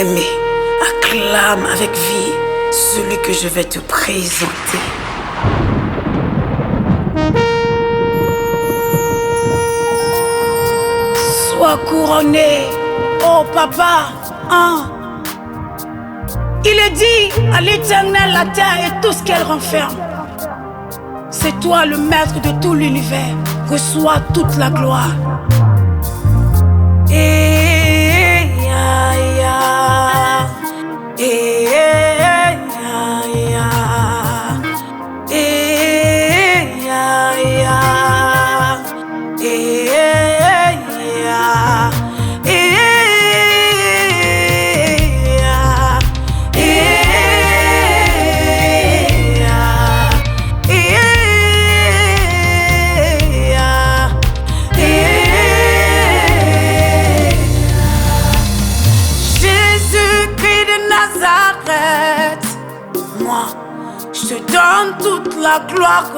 bien-aimé, acclame avec vie celui que je vais te présenter. Sois couronné, oh papa, hein. Il est dit à l'Éternel la terre et tout ce qu'elle renferme. C'est toi le maître de tout l'univers, reçois toute la gloire. Moi, je te donne toute la gloire,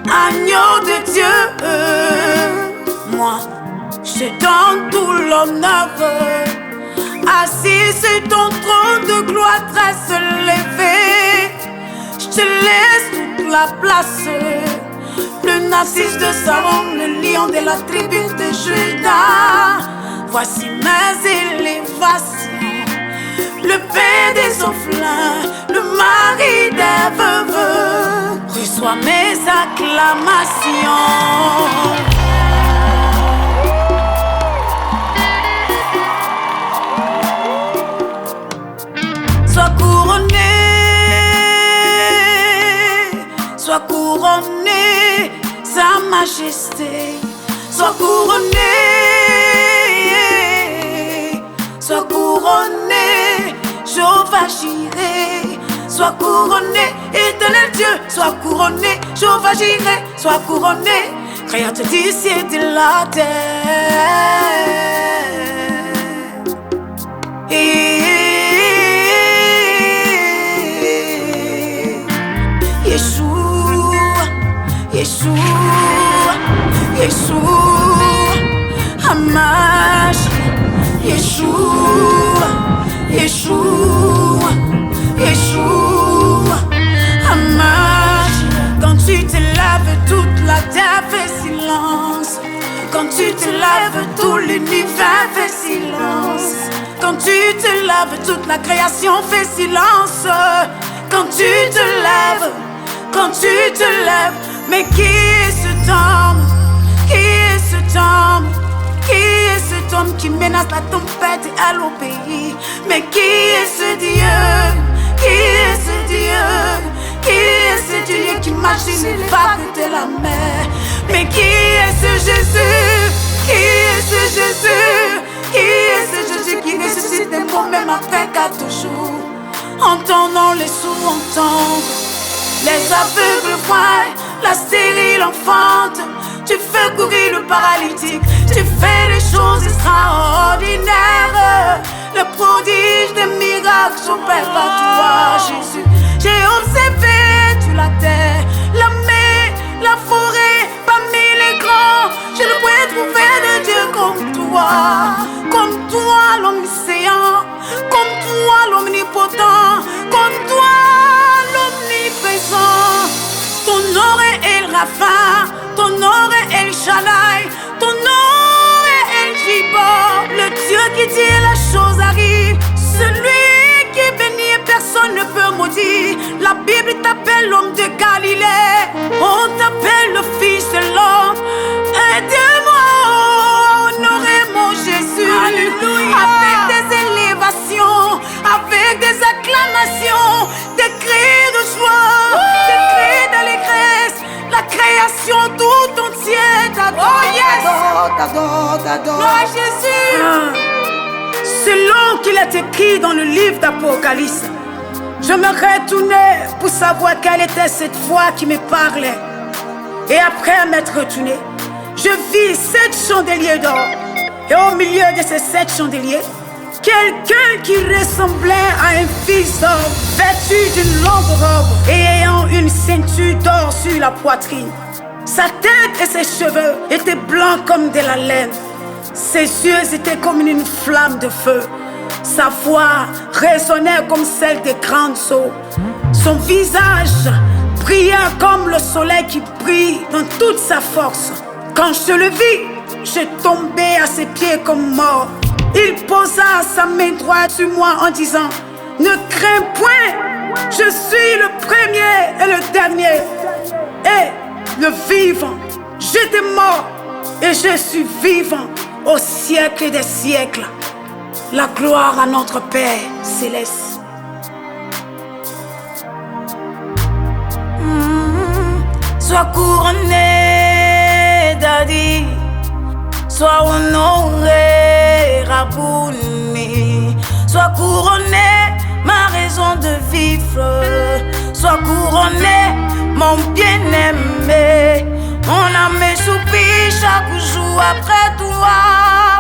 agneau de Dieu. Moi, je te donne tout l'honneur, assis sur ton trône de gloire très élevé. Je te laisse toute la place, le narcisse de Saron, le lion de la tribu de Juda. Voici mes élévations, le père des orphelins, le mari des veuves, reçois mes acclamations. Sois couronné, sa majesté. Sois couronné, sois couronné, Jéhovah Jireh. Sois couronné, éternel Dieu. Sois couronné, Jéhovah Jireh. Sois couronné, créateur du ciel et de la terre. Yeshua, Yeshua, Yeshua, Hamash. Yeshua, Yeshua, Yeshua, Hamash. Quand tu te lèves, toute la terre fait silence. Quand tu te lèves, tout l'univers fait silence. Quand tu te lèves, toute la création fait silence. Quand tu te lèves, quand tu te lèves, mais qui est cet homme? Qui est cet homme? Qui est cet homme qui menace la tempête et elle obéit? Mais qui est ce Dieu? Qui est ce Dieu? Qui est ce Dieu qui marche une vague de la mer? Mais qui est ce Jésus? Qui est ce Jésus? Qui est ce Jésus qui ressuscite des morts même après 4 jours? Entendons les sourds entendre, les aveugles voient, la stérile enfante. Tu fais courir le paralytique, tu fais des choses extraordinaires. Le prodige des miracles s'opère par toi, Jésus. J'ai observé toute la terre, la mer, la forêt, parmi les grands. Je ne pourrais trouver de Dieu comme toi l'omniscient, comme toi l'omnipotent, comme toi l'omniprésent. Ton nom est El Rapha, ton nom est El Shaddai, ton nom est El Gibor. Le Dieu qui dit la chose arrive, celui qui est béni et personne ne peut maudire. La Bible t'appelle l'homme de Galilée, on t'appelle le fils de l'homme. Aide-moi à honorer mon Jésus. Alléluia. Avec des élévations, avec des acclamations, des cris de joie, des cris d'allégresse. La création tout entière t'adore. Oh yes. T'adore. Gloire Jésus. Selon qu'il est écrit dans le livre d'Apocalypse, je me retournais pour savoir quelle était cette voix qui me parlait. Et après m'être retourné, je vis 7 chandeliers d'or. Et au milieu de ces 7 chandeliers, quelqu'un qui ressemblait à un fils d'homme, vêtu d'une longue robe et ayant une ceinture d'or sur la poitrine. Sa tête et ses cheveux étaient blancs comme de la laine. Ses yeux étaient comme une flamme de feu. Sa voix résonnait comme celle des grandes eaux. Son visage brillait comme le soleil qui brille dans toute sa force. Quand je le vis, je tombais à ses pieds comme mort. Il posa sa main droite sur moi en disant: ne crains point, je suis le premier et le dernier, et le vivant. J'étais mort et je suis vivant au siècle des siècles. La gloire à notre Père céleste. Sois couronné, Daddy. Sois honoré, Rabouni. Sois couronné, ma raison de vivre. Sois couronné, mon bien-aimé. Mon âme soupire chaque jour après toi.